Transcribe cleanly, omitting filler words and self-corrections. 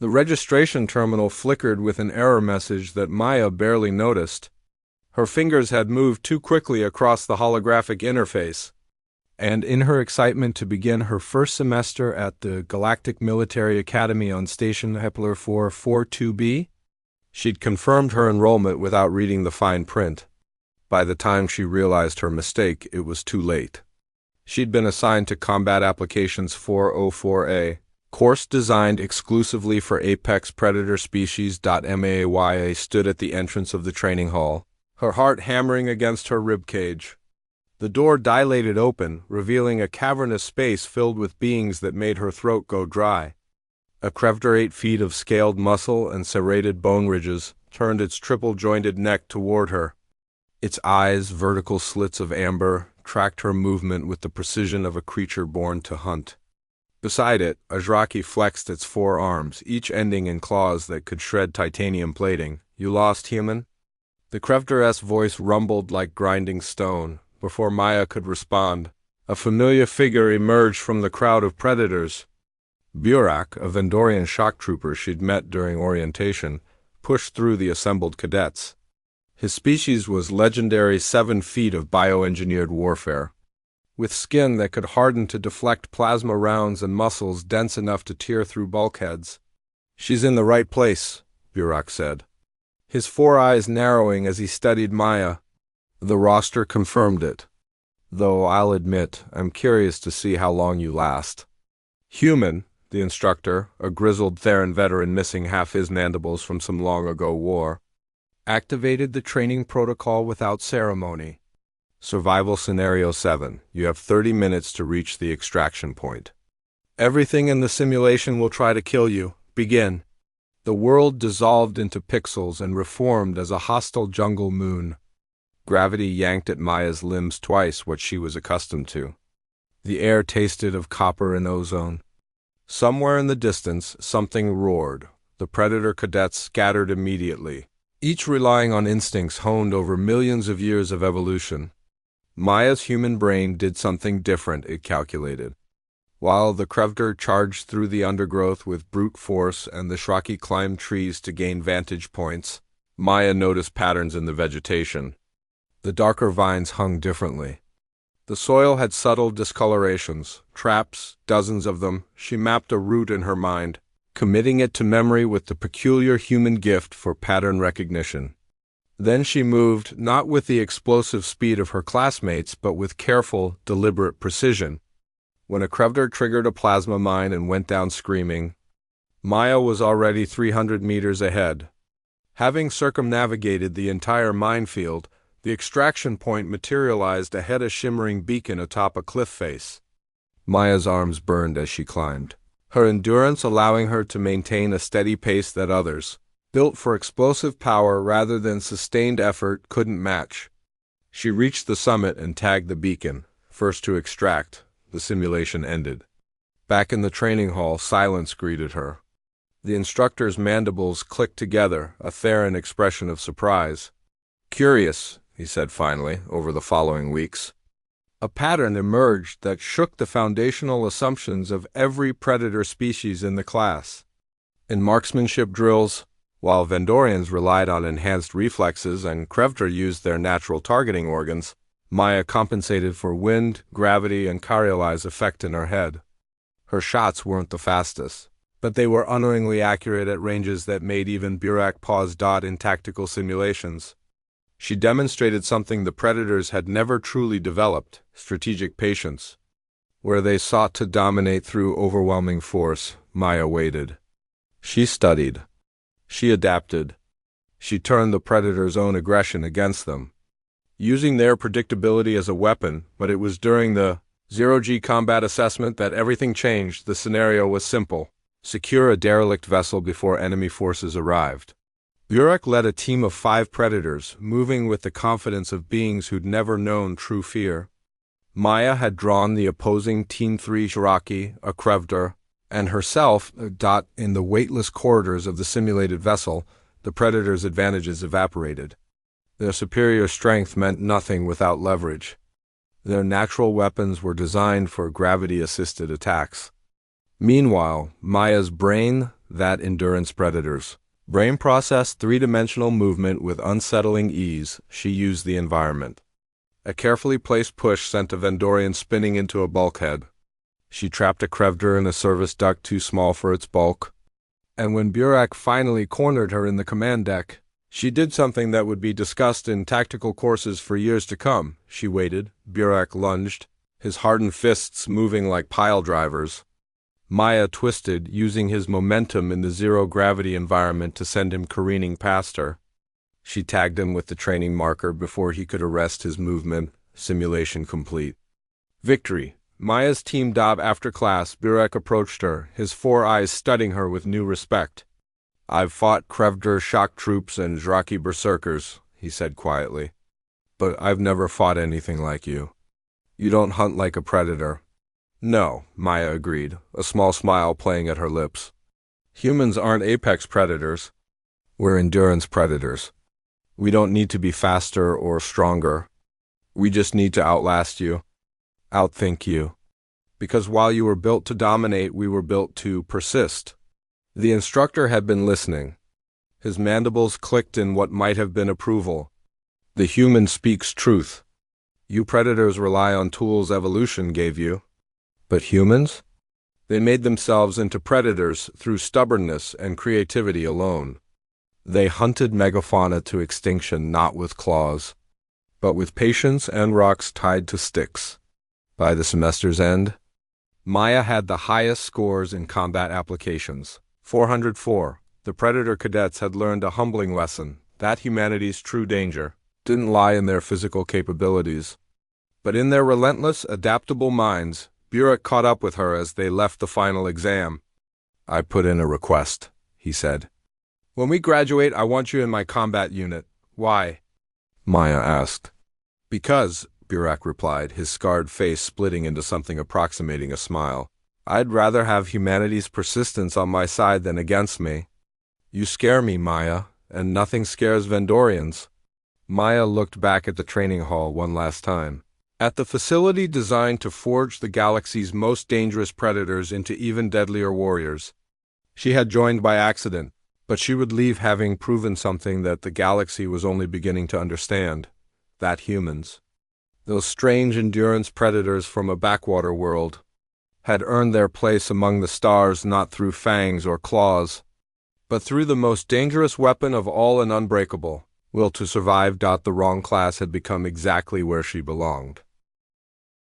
The registration terminal flickered with an error message that Maya barely noticed. Her fingers had moved too quickly across the holographic interface, and in her excitement to begin her first semester at the Galactic Military Academy on Station Kepler 442b, she'd confirmed her enrollment without reading the fine print. By the time she realized her mistake, it was too late. She'd been assigned to Combat Applications 404A, course designed exclusively for apex predator species. Maya stood at the entrance of the training hall, her heart hammering against her ribcage. The door dilated open, revealing a cavernous space filled with beings that made her throat go dry. A Krevder 8 feet of scaled muscle and serrated bone ridges turned its triple-jointed neck toward her. Its eyes, vertical slits of amber, tracked her movement with the precision of a creature born to hunt. Beside it, Ajraki flexed its four arms, each ending in claws that could shred titanium plating. "You lost, human?" The Krevder's voice rumbled like grinding stone. Before Maya could respond, a familiar figure emerged from the crowd of predators. Burak, a Vendorian shock trooper she'd met during orientation, pushed through the assembled cadets. His species was legendary 7 feet of bioengineered warfare, with skin that could harden to deflect plasma rounds and muscles dense enough to tear through bulkheads. "She's in the right place," Burak said, his four eyes narrowing as he studied Maya. The roster confirmed it, though I'll admit I'm curious to see how long you last. Human, the instructor, a grizzled Theran veteran missing half his mandibles from some long-ago war, activated the training protocol without ceremony. Survival Scenario 7. You have 30 minutes to reach the extraction point. Everything in the simulation will try to kill you. Begin. The world dissolved into pixels and reformed as a hostile jungle moon. Gravity yanked at Maya's limbs twice what she was accustomed to. The air tasted of copper and ozone. Somewhere in the distance, something roared. The predator cadets scattered immediately, each relying on instincts honed over millions of years of evolution. Maya's human brain did something different, it calculated. While the Krevder charged through the undergrowth with brute force and the Shraki climbed trees to gain vantage points, Maya noticed patterns in the vegetation. The darker vines hung differently. The soil had subtle discolorations, traps, dozens of them. She mapped a route in her mind, committing it to memory with the peculiar human gift for pattern recognition. Then she moved, not with the explosive speed of her classmates, but with careful, deliberate precision. When a Krevder triggered a plasma mine and went down screaming, Maya was already 300 meters ahead. Having circumnavigated the entire minefield, the extraction point materialized ahead a shimmering beacon atop a cliff face. Maya's arms burned as she climbed, her endurance allowing her to maintain a steady pace that others, built for explosive power rather than sustained effort, couldn't match. She reached the summit and tagged the beacon, first to extract. The simulation ended. Back in the training hall, silence greeted her. The instructor's mandibles clicked together, a Theran expression of surprise. "Curious," he said finally, over the following weeks. A pattern emerged that shook the foundational assumptions of every predator species in the class. In marksmanship drills, while Vendorians relied on enhanced reflexes and Krevder used their natural targeting organs, Maya compensated for wind, gravity, and Carioli's effect in her head. Her shots weren't the fastest, but they were unerringly accurate at ranges that made even Burak pause. In tactical simulations, she demonstrated something the predators had never truly developed: strategic patience. Where they sought to dominate through overwhelming force, Maya waited. She studied. She adapted. She turned the predators' own aggression against them, using their predictability as a weapon. But it was during the zero-G combat assessment that everything changed. The scenario was simple: secure a derelict vessel before enemy forces arrived. Burak led a team of 5 predators, moving with the confidence of beings who'd never known true fear. Maya had drawn the opposing Team 3 Shraki, a Krevder, and herself. In the weightless corridors of the simulated vessel, the predators' advantages evaporated. Their superior strength meant nothing without leverage. Their natural weapons were designed for gravity-assisted attacks. Meanwhile, Maya's brain, that endurance predators. Brain processed three-dimensional movement with unsettling ease. She used the environment. A carefully placed push sent a Vendorian spinning into a bulkhead. She trapped a Krevdor in a service duct too small for its bulk. And when Burak finally cornered her in the command deck, she did something that would be discussed in tactical courses for years to come. She waited. Burak lunged, his hardened fists moving like pile drivers. Maya twisted, using his momentum in the zero-gravity environment to send him careening past her. She tagged him with the training marker before he could arrest his movement. Simulation complete. Victory. Maya's teamed up after class. Burak approached her, his four eyes studying her with new respect. "I've fought Krevdor shock troops and Zraki berserkers," he said quietly. "But I've never fought anything like you. You don't hunt like a predator." "No," Maya agreed, a small smile playing at her lips. "Humans aren't apex predators. We're endurance predators. We don't need to be faster or stronger. We just need to outlast you, outthink you. Because while you were built to dominate, we were built to persist." The instructor had been listening. His mandibles clicked in what might have been approval. "The human speaks truth. You predators rely on tools evolution gave you. But humans? They made themselves into predators through stubbornness and creativity alone. They hunted megafauna to extinction not with claws, but with patience and rocks tied to sticks." By the semester's end, Maya had the highest scores in combat applications. 404. The Predator cadets had learned a humbling lesson, that humanity's true danger didn't lie in their physical capabilities, but in their relentless, adaptable minds. Burak caught up with her as they left the final exam. "I put in a request," he said. "When we graduate, I want you in my combat unit." "Why?" Maya asked. "Because," Burak replied, his scarred face splitting into something approximating a smile, "I'd rather have humanity's persistence on my side than against me. You scare me, Maya, and nothing scares Vendorians." Maya looked back at the training hall one last time. At the facility designed to forge the galaxy's most dangerous predators into even deadlier warriors. She had joined by accident, but she would leave having proven something that the galaxy was only beginning to understand. That humans, those strange endurance predators from a backwater world, had earned their place among the stars not through fangs or claws, but through the most dangerous weapon of all and unbreakable, will to survive. The wrong class had become exactly where she belonged.